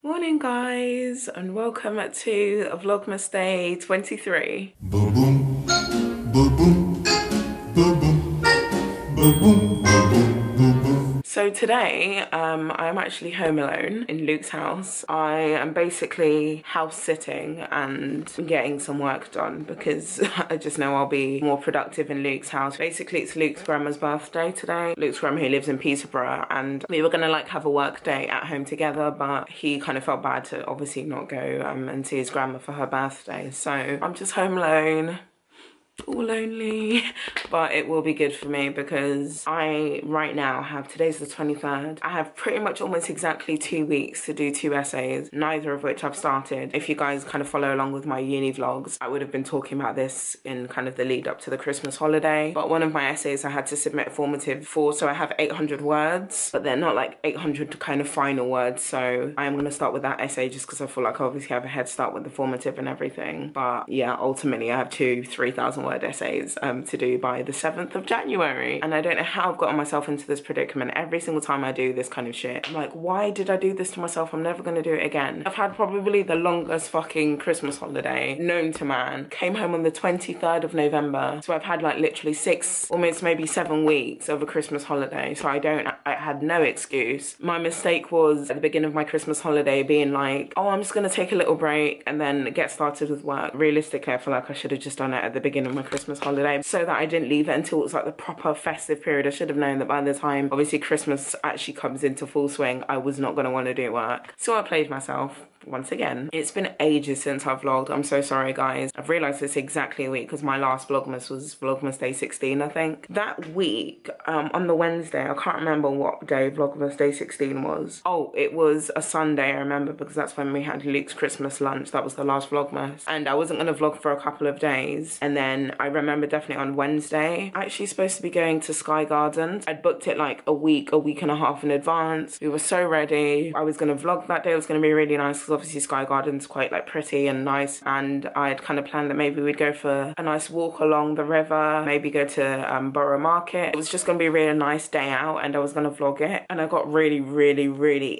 Morning guys, and welcome to Vlogmas Day 23. Boom boom, boom boom, boom boom, boom boom, boom boom. So today, I'm actually home alone in Luke's house. I am basically house sitting and getting some work done because I just know I'll be more productive in Luke's house. Basically, it's Luke's grandma's birthday today. Luke's grandma who lives in Peterborough, and we were gonna like have a work day at home together, but he kind of felt bad to obviously not go and see his grandma for her birthday. So I'm just home alone. All lonely, but it will be good for me because I right now have, today's the 23rd, I have pretty much almost exactly 2 weeks to do 2 essays, neither of which I've started. If you guys kind of follow along with my uni vlogs, I would have been talking about this in kind of the lead up to the Christmas holiday, but one of my essays I had to submit formative for, so I have 800 words, but they're not like 800 kind of final words, so I'm going to start with that essay just because I feel like I obviously have a head start with the formative and everything. But yeah, ultimately I have 3,000 word essays to do by the 7th of January, and I don't know how I've gotten myself into this predicament. Every single time I do this kind of shit, I'm like, why did I do this to myself? I'm never gonna do it again. I've had probably the longest fucking Christmas holiday known to man. Came home on the 23rd of November, so I've had like literally 6, almost maybe 7 weeks of a Christmas holiday, so I had no excuse. My mistake was at the beginning of my Christmas holiday being like, oh, I'm just gonna take a little break and then get started with work. Realistically, I feel like I should have just done it at the beginning of my Christmas holiday so that I didn't leave it until it was like the proper festive period. I should have known that by the time obviously Christmas actually comes into full swing, I was not going to want to do work. So I played myself once again. It's been ages since I've vlogged. I'm so sorry guys. I've realised it's exactly a week because my last Vlogmas was Vlogmas Day 16, I think. That week, on the Wednesday, I can't remember what day Vlogmas Day 16 was. Oh, it was a Sunday, I remember, because that's when we had Luke's Christmas lunch. That was the last Vlogmas. And I wasn't going to vlog for a couple of days. And then I remember definitely on Wednesday, actually supposed to be going to Sky Gardens. I'd booked it like a week and a half in advance. We were so ready. I was going to vlog that day. It was going to be really nice because obviously Sky Gardens quite like pretty and nice, and I'd kind of planned that maybe we'd go for a nice walk along the river, maybe go to Borough Market. It was just gonna be a really nice day out and I was gonna vlog it, and I got really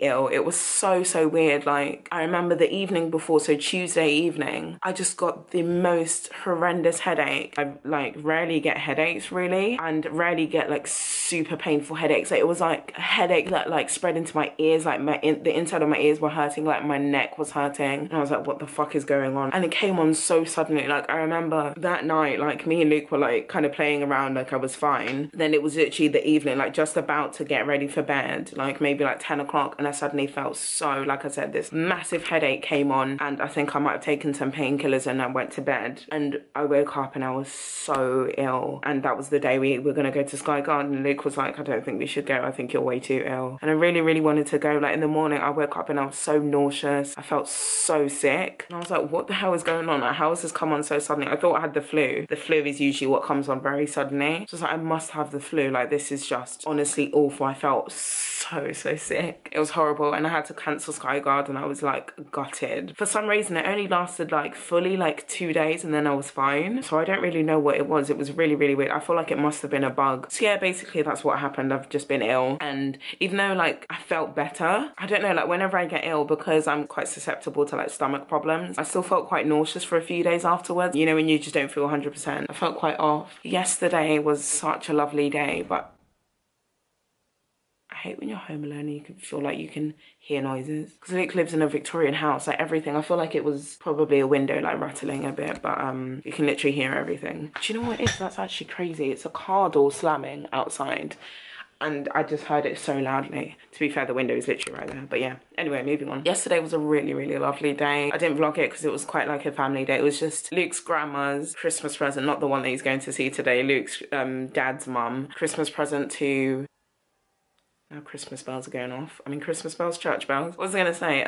ill. It was so weird. Like, I remember the evening before, so Tuesday evening, I just got the most horrendous headache. I like rarely get headaches really, and rarely get like super painful headaches. Like, it was like a headache that like spread into my ears, like the inside of my ears were hurting, like my neck was hurting, and I was like, what the fuck is going on? And it came on so suddenly. Like, I remember that night, like me and Luke were like kind of playing around like I was fine. Then it was literally the evening, like just about to get ready for bed, like maybe like 10 o'clock, and I suddenly felt so, like I said, this massive headache came on, and I think I might have taken some painkillers and I went to bed, and I woke up and I was so ill. And that was the day we were gonna go to Sky Garden. Luke was like, I don't think we should go, I think you're way too ill. And I really wanted to go. Like, in the morning I woke up and I was so nauseous, I felt so sick, and I was like, what the hell is going on? Like, how has this come on so suddenly? I thought I had the flu. The flu is usually what comes on very suddenly, so I was like, I must have the flu. Like, this is just honestly awful. I felt so sick. It was horrible, and I had to cancel Sky Garden. I was like gutted. For some reason it only lasted like fully like 2 days and then I was fine, so I don't really know what it was. It was really weird. I feel like it must have been a bug. So yeah, basically that's what happened. I've just been ill, and even though like I felt better, I don't know, like whenever I get ill, because I'm quite susceptible to like stomach problems, I still felt quite nauseous for a few days afterwards, you know, when you just don't feel 100%. I felt quite off. Yesterday was such a lovely day, but I hate when you're home alone and you can feel like you can hear noises. Because Luke lives in a Victorian house, like everything, I feel like it was probably a window like rattling a bit, but you can literally hear everything. Do you know what it is? That's actually crazy. It's a car door slamming outside, and I just heard it so loudly. To be fair, the window is literally right there, but yeah. Anyway, moving on. Yesterday was a really lovely day. I didn't vlog it because it was quite like a family day. It was just Luke's grandma's Christmas present, not the one that he's going to see today, Luke's dad's mum. Christmas present to... Now Christmas bells are going off. I mean, Christmas bells, church bells. What was I gonna say?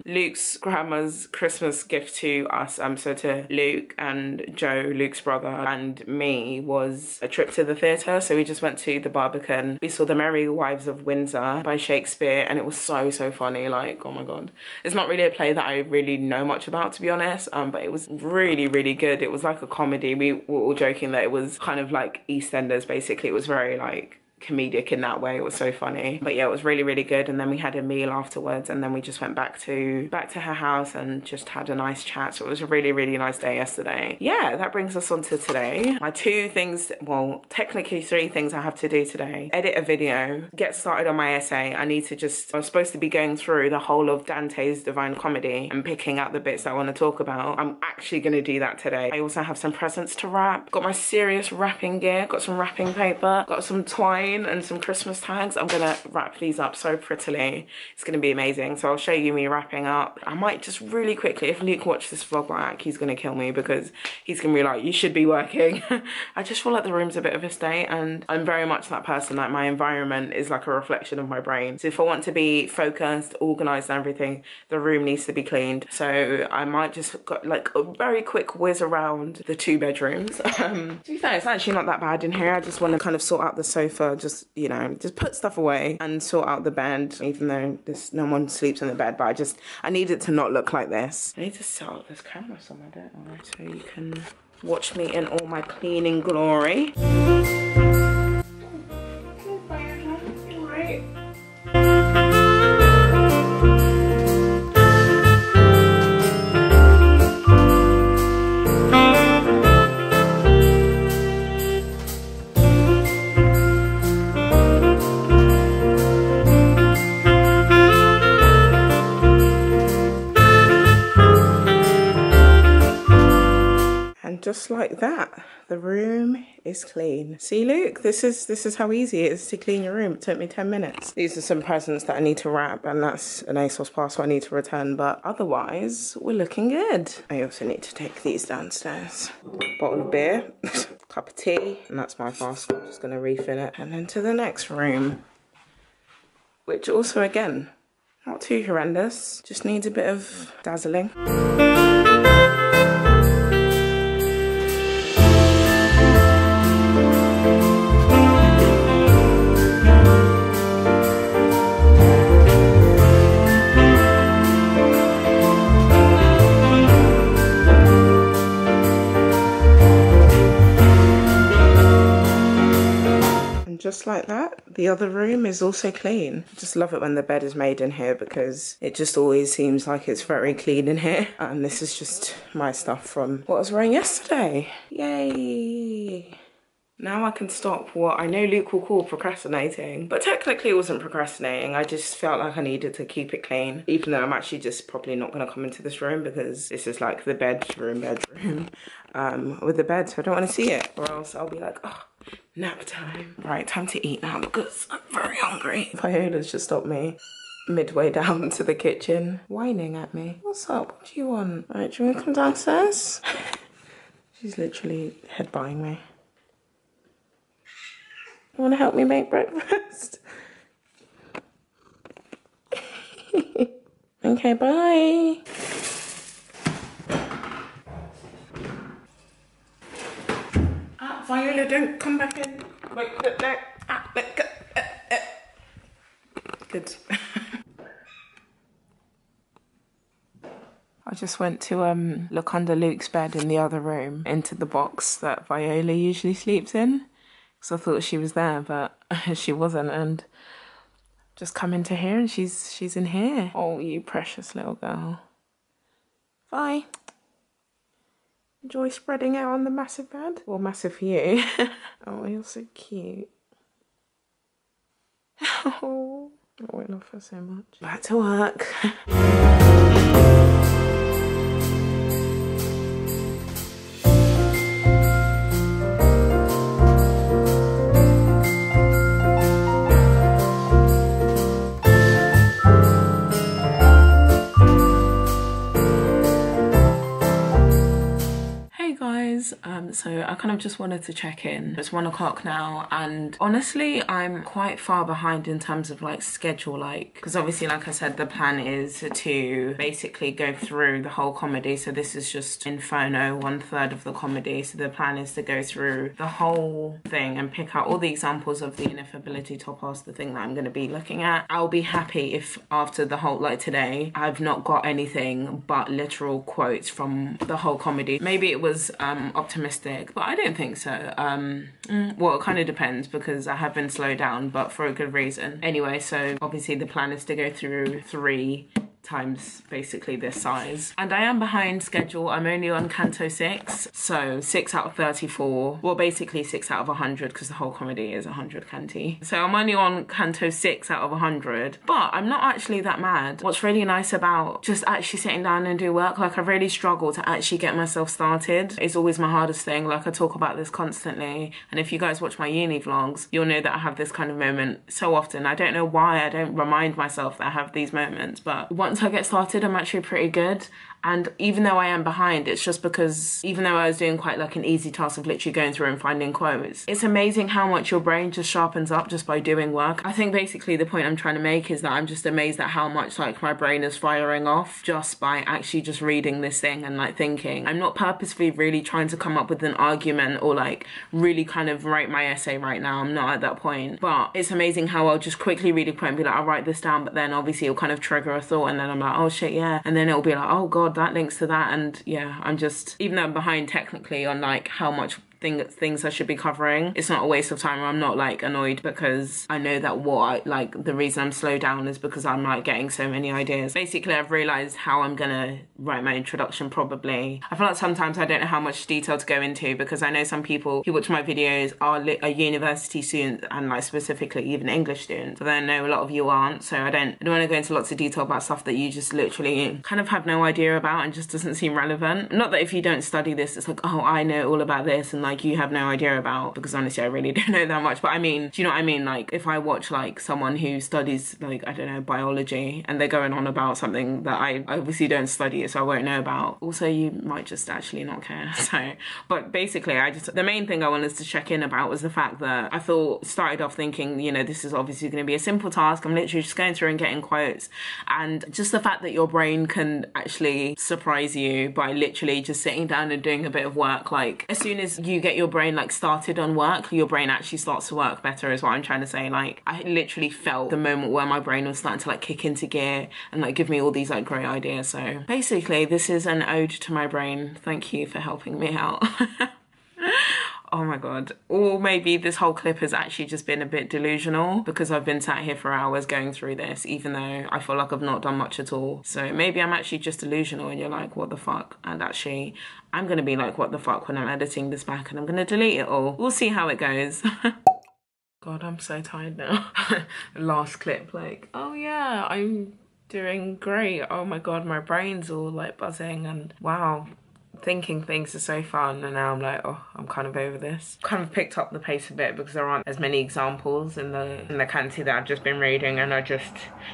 Luke's grandma's Christmas gift to us, so to Luke and Joe, Luke's brother, and me, was a trip to the theatre. So we just went to the Barbican. We saw The Merry Wives of Windsor by Shakespeare, and it was so funny. Like, oh my god. It's not really a play that I really know much about, to be honest, but it was really good. It was like a comedy. We were all joking that it was kind of like EastEnders, basically. It was very like comedic in that way. It was so funny. But yeah, it was really, really good. And then we had a meal afterwards, and then we just went back to her house and just had a nice chat. So it was a really, really nice day yesterday. Yeah, that brings us on to today. My 2 things, well, technically 3 things I have to do today. Edit a video, get started on my essay. I was supposed to be going through the whole of Dante's Divine Comedy and picking out the bits I want to talk about. I'm actually going to do that today. I also have some presents to wrap. Got my serious wrapping gear, got some wrapping paper, got some twine and some Christmas tags. I'm gonna wrap these up so prettily. It's gonna be amazing. So I'll show you me wrapping up. I might just really quickly, if Luke watched this vlog back, he's gonna kill me because he's gonna be like, you should be working. I just feel like the room's a bit of a state, and I'm very much that person. Like, my environment is like a reflection of my brain. So if I want to be focused, organized and everything, the room needs to be cleaned. So I might just got like a very quick whiz around the 2 bedrooms. To be fair, it's actually not that bad in here. I just want to kind of sort out the sofa, just, you know, just put stuff away and sort out the bed, even though no one sleeps in the bed, but I need it to not look like this. I need to set up this camera somewhere, don't I? So you can watch me in all my cleaning glory. Just like that, the room is clean. See, Luke, this is how easy it is to clean your room. It took me 10 minutes. These are some presents that I need to wrap, and that's an ASOS parcel I need to return, but otherwise we're looking good. I also need to take these downstairs. Bottle of beer, cup of tea, and that's my parcel. I'm just gonna refill it. And then to the next room, which also, again, not too horrendous, just needs a bit of dazzling. Just like that, the other room is also clean. I just love it when the bed is made in here because it just always seems like it's very clean in here. And this is just my stuff from what I was wearing yesterday. Yay! Now I can stop what I know Luke will call procrastinating, but technically it wasn't procrastinating. I just felt like I needed to keep it clean, even though I'm actually just probably not going to come into this room because this is like the bedroom with the bed, so I don't want to see it, or else I'll be like, oh, nap time. Right, time to eat now because I'm very hungry. Viola's just stopped me midway down to the kitchen, whining at me. What's up? What do you want? Right, do you want to come downstairs? She's literally head-buying me. You want to help me make breakfast? Okay, bye. Viola, don't come back in. Wait, no. Good. I just went to look under Luke's bed in the other room into the box that Viola usually sleeps in. So I thought she was there, but she wasn't, and just come into here and she's in here. Oh, you precious little girl. Bye. Enjoy spreading out on the massive bed. Well, massive for you. Oh, you're so cute. Oh, I love her so much. Back to work. So I kind of just wanted to check in. It's 1 o'clock now, and honestly I'm quite far behind in terms of like schedule, like, because obviously, like I said, the plan is to basically go through the whole comedy. So this is just Inferno, 1/3 of the comedy. So the plan is to go through the whole thing and pick out all the examples of the ineffability topos, the thing that I'm going to be looking at. I'll be happy if after the whole, like today, I've not got anything but literal quotes from the whole comedy. Maybe it was optimistic optimistic, but I don't think so. Well, it kind of depends because I have been slowed down, but for a good reason. Anyway, so obviously the plan is to go through 3 times basically this size, and I am behind schedule. I'm only on canto 6, so 6 out of 34, well basically 6 out of 100 because the whole comedy is 100 canti, so I'm only on canto 6 out of 100, but I'm not actually that mad. What's really nice about just actually sitting down and do work, like I really struggle to actually get myself started. It's always my hardest thing, like I talk about this constantly, and if you guys watch my uni vlogs you'll know that I have this kind of moment so often. I don't know why I don't remind myself that I have these moments, but once I get started I'm actually pretty good. And even though I am behind, it's just because even though I was doing quite like an easy task of literally going through and finding quotes, it's amazing how much your brain just sharpens up just by doing work. I think basically the point I'm trying to make is that I'm just amazed at how much like my brain is firing off just by actually just reading this thing and like thinking. I'm not purposefully really trying to come up with an argument or like really kind of write my essay right now. I'm not at that point. But it's amazing how I'll just quickly read a quote and be like, I'll write this down, but then obviously it'll kind of trigger a thought and then I'm like, oh shit, yeah. And then it'll be like, oh god, that links to that. And yeah, I'm just, even though I'm behind technically on like how much things I should be covering, it's not a waste of time. I'm not like annoyed because I know that the reason I'm slowed down is because I'm like getting so many ideas. Basically I've realized how I'm gonna write my introduction probably. I feel like sometimes I don't know how much detail to go into because I know some people who watch my videos are university students and like specifically even English students, but then I know a lot of you aren't, so I don't want to go into lots of detail about stuff that you just literally kind of have no idea about and just doesn't seem relevant. Not that if you don't study this it's like, oh I know all about this and like you have no idea about, because honestly I really don't know that much, but I mean, do you know what I mean? Like if I watch like someone who studies like, I don't know, biology and they're going on about something that I obviously don't study so I won't know about, also you might just actually not care. So, but basically the main thing I wanted to check in about was the fact that I started off thinking, you know, this is obviously going to be a simple task. I'm literally just going through and getting quotes, and just the fact that your brain can actually surprise you by literally just sitting down and doing a bit of work. Like as soon as you get your brain like started on work, your brain actually starts to work better is what I'm trying to say. Like I literally felt the moment where my brain was starting to like kick into gear and like give me all these like great ideas. So basically this is an ode to my brain. Thank you for helping me out. Oh my god. Or maybe this whole clip has actually just been a bit delusional because I've been sat here for hours going through this, even though I feel like I've not done much at all. So maybe I'm actually just delusional and you're like, what the fuck? And actually, I'm gonna be like, what the fuck when I'm editing this back, and I'm gonna delete it all. We'll see how it goes. God, I'm so tired now. Last clip, like, oh yeah, I'm doing great. Oh my god, my brain's all like buzzing and wow. Thinking things are so fun, and now I'm like, oh, I'm kind of over this. Kind of picked up the pace a bit because there aren't as many examples in the canti that I've just been reading, and I just,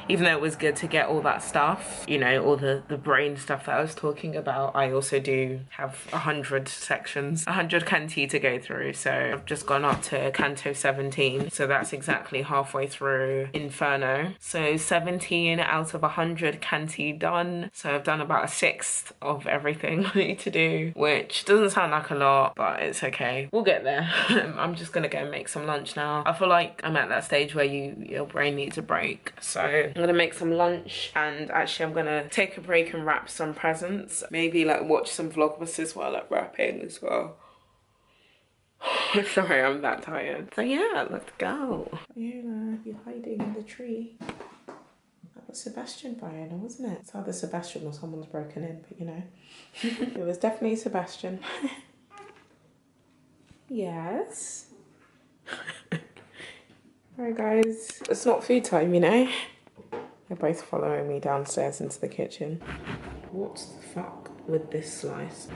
even though it was good to get all that stuff, you know, all the brain stuff that I was talking about, I also do have 100 sections, 100 canti to go through. So I've just gone up to canto 17, so that's exactly halfway through Inferno. So 17 out of 100 canti done. So I've done about a sixth of everything I need to do, which doesn't sound like a lot, but it's okay. We'll get there. I'm just gonna go and make some lunch now. I feel like I'm at that stage where your brain needs a break. So I'm gonna make some lunch, and actually I'm gonna take a break and wrap some presents. Maybe like watch some Vlogmas while I'm wrapping as well. Sorry, I'm that tired. So yeah, let's go. You're hiding in the tree. That was Sebastian Brian, wasn't it? It's either Sebastian or someone's broken in, but you know. It was definitely Sebastian. Yes. Alright guys, it's not food time, you know. They're both following me downstairs into the kitchen. What the fuck with this slice?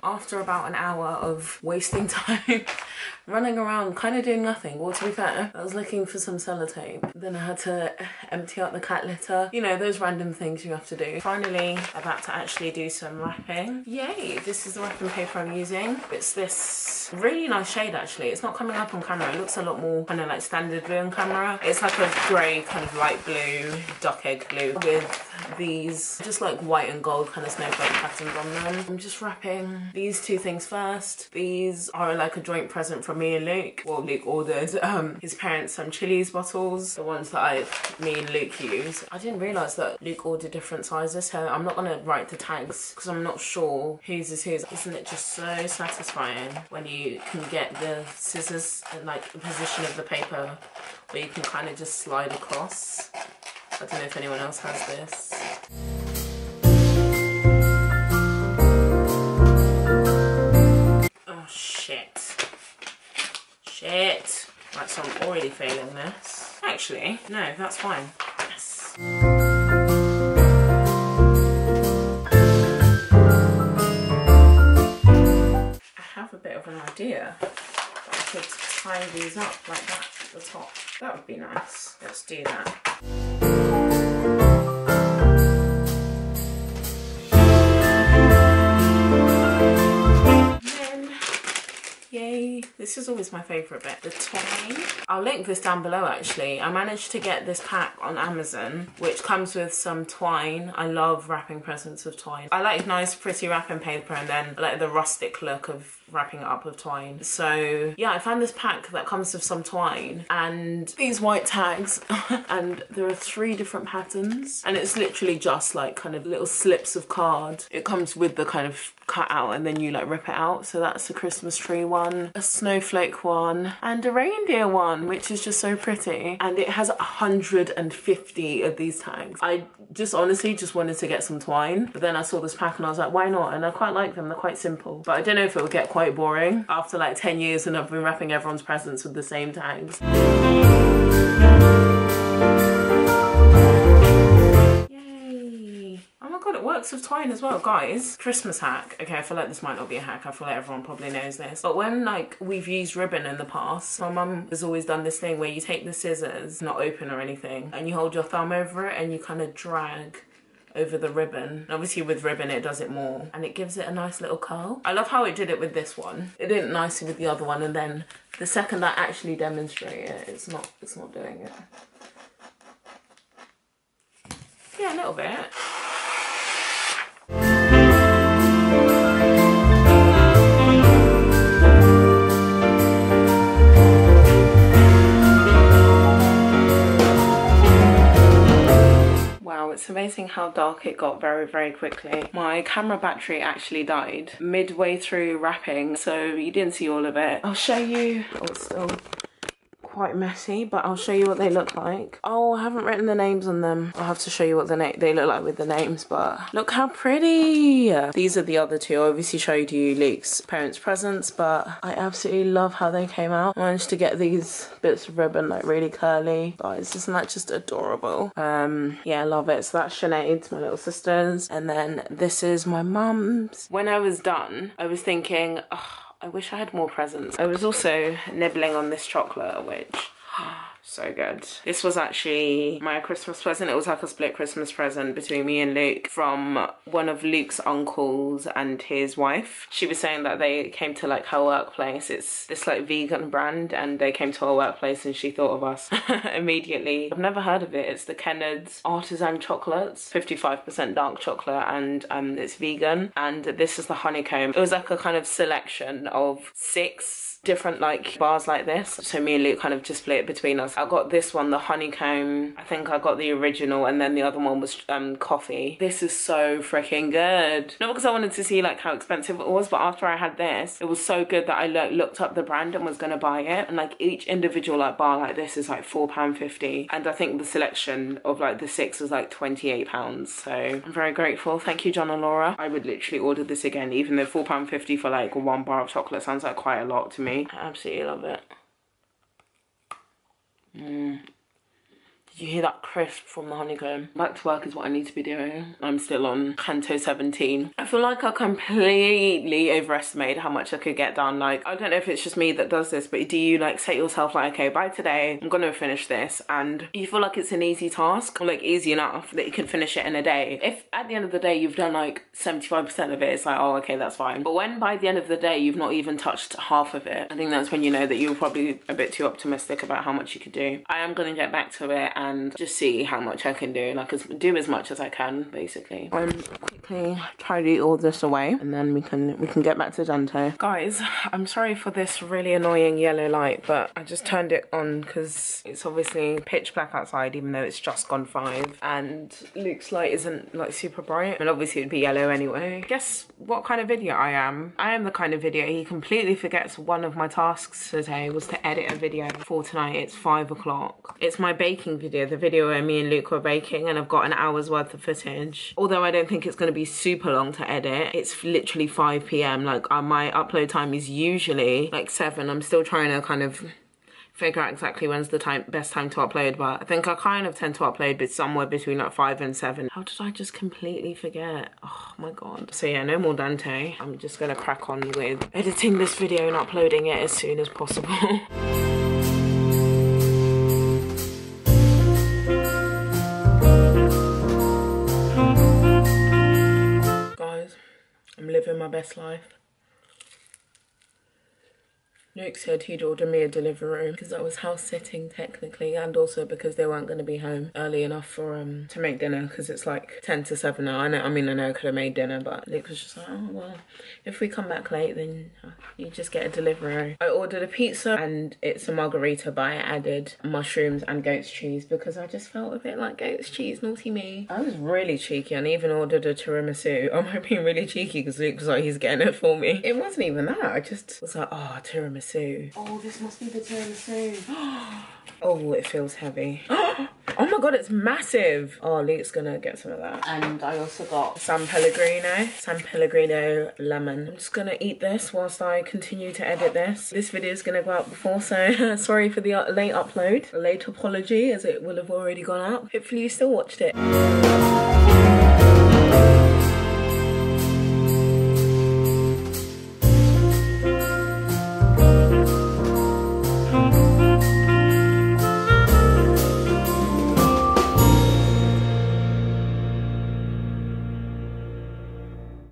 After about an hour of wasting time running around kind of doing nothing, well to be fair I was looking for some sellotape, then I had to empty out the cat litter, you know, those random things you have to do. Finally about to actually do some wrapping. Yay, this is the wrapping paper I'm using. It's this really nice shade actually. It's not coming up on camera, it looks a lot more kind of like standard blue on camera. It's like a grey kind of light blue, duck egg blue with these just like white and gold kind of snowflake patterns on them. I'm just wrapping these these two things first. These are like a joint present from me and Luke. Well, Luke ordered his parents some Chili's bottles, the ones that me and Luke use. I didn't realise that Luke ordered different sizes, so I'm not gonna write the tags because I'm not sure whose is whose. Isn't it just so satisfying when you can get the scissors and like the position of the paper where you can kind of just slide across? I don't know if anyone else has this. Oh shit. Shit. Right, so I'm already failing this. Actually, no, that's fine. Yes. I have a bit of an idea that I could tie these up like that at the top. That would be nice. Let's do that. Yay. This is always my favourite bit, the twine. I'll link this down below actually. I managed to get this pack on Amazon, which comes with some twine. I love wrapping presents with twine. I like nice pretty wrapping paper, and then I like the rustic look of wrapping it up with twine. So yeah, I found this pack that comes with some twine and these white tags and there are 3 different patterns, and it's literally just like kind of little slips of card. It comes with the kind of cut out and then you like rip it out. So that's a Christmas tree one, a snowflake one, and a reindeer one, which is just so pretty. And it has 150 of these tags. I just honestly just wanted to get some twine, but then I saw this pack and I was like, why not? And I quite like them. They're quite simple, but I don't know if it will get quite boring after like 10 years and I've been wrapping everyone's presents with the same tags. God, it works with twine as well, guys. Christmas hack. Okay, I feel like this might not be a hack. I feel like everyone probably knows this. But when like we've used ribbon in the past, my mum has always done this thing where you take the scissors, not open or anything, and you hold your thumb over it and you kind of drag over the ribbon. And obviously with ribbon it does it more and it gives it a nice little curl. I love how it did it with this one. It did it nicely with the other one, and then the second I actually demonstrate it, it's not doing it. Yeah, a little bit. It's amazing how dark it got very, very quickly. My camera battery actually died midway through wrapping, so you didn't see all of it. I'll show you. Oh, it's still quite messy, but I'll show you what they look like. Oh, I haven't written the names on them. I'll have to show you what they look like with the names, but look how pretty. These are the other two. I obviously showed you Luke's parents' presents, but I absolutely love how they came out. I managed to get these bits of ribbon like really curly. Guys, isn't that just adorable? Yeah, I love it. So that's Sinead's, my little sister's, and then this is my mum's. When I was done, I was thinking, oh, I wish I had more presents. I was also nibbling on this chocolate, which, so good. This was actually my Christmas present. It was like a split Christmas present between me and Luke from one of Luke's uncles and his wife. She was saying that they came to like her workplace. It's this like vegan brand, and they came to our workplace and she thought of us immediately. I've never heard of it. It's the Kennard's Artisan Chocolates, 55% dark chocolate, and it's vegan. And this is the honeycomb. It was like a kind of selection of 6 different like bars like this, so me and Luke kind of just split it between us. I got this one, the honeycomb. I think I got the original, and then the other one was coffee. This is so freaking good. Not because I wanted to see like how expensive it was, but after I had this, it was so good that I looked up the brand and was gonna buy it. And like each individual like bar like this is like £4.50, and I think the selection of like the 6 was like £28. So I'm very grateful. Thank you, John and Laura. I would literally order this again, even though £4.50 for like 1 bar of chocolate sounds like quite a lot to me. I absolutely love it. Did you hear that crisp from the honeycomb? Back to work is what I need to be doing. I'm still on Canto 17. I feel like I completely overestimated how much I could get done. Like, I don't know if it's just me that does this, but do you like set yourself like, okay, by today, I'm gonna finish this, and you feel like it's an easy task, or like easy enough that you can finish it in a day. If at the end of the day you've done like 75% of it, it's like, oh, okay, that's fine. But when by the end of the day you've not even touched half of it, I think that's when you know that you're probably a bit too optimistic about how much you could do. I am gonna get back to it and just see how much I can do, like do as much as I can basically. I'm quickly tidy all this away and then we can get back to Dante. Guys, I'm sorry for this really annoying yellow light, but I just turned it on because it's obviously pitch black outside even though it's just gone 5, and Luke's light isn't like super bright, and obviously it'd be yellow anyway. Guess what kind of video I am? I am the kind of video he completely forgets. One of my tasks today was to edit a video for tonight. It's 5 o'clock. It's my baking video, the video where me and Luke were baking, and I've got an hour's worth of footage. Although I don't think it's going to be super long to edit. It's literally 5 p.m. Like my upload time is usually like 7. I'm still trying to kind of figure out exactly when's the best time to upload, but I think I kind of tend to upload but somewhere between like 5 and 7. How did I just completely forget? Oh my god. So yeah, no more Dante. I'm just gonna crack on with editing this video and uploading it as soon as possible. Guys, I'm living my best life. Luke said he'd order me a delivery because I was house sitting technically, and also because they weren't going to be home early enough for to make dinner because it's like 10 to 7 now. I know I could have made dinner, but Luke was just like, oh well, if we come back late then you just get a delivery. I ordered a pizza and it's a margarita, but I added mushrooms and goat's cheese because I just felt a bit like goat's cheese, naughty me. I was really cheeky and even ordered a tiramisu. Am I being really cheeky because Luke was like, he's getting it for me? It wasn't even that. I just was like, oh, tiramisu. Oh, this must be the tiramisu. Oh, it feels heavy. Oh my god, it's massive. Oh, Luke's gonna get some of that. And I also got San Pellegrino lemon. I'm just gonna eat this whilst I continue to edit this. This video is gonna go out before, so sorry for the late upload. A late apology, as it will have already gone out. Hopefully you still watched it.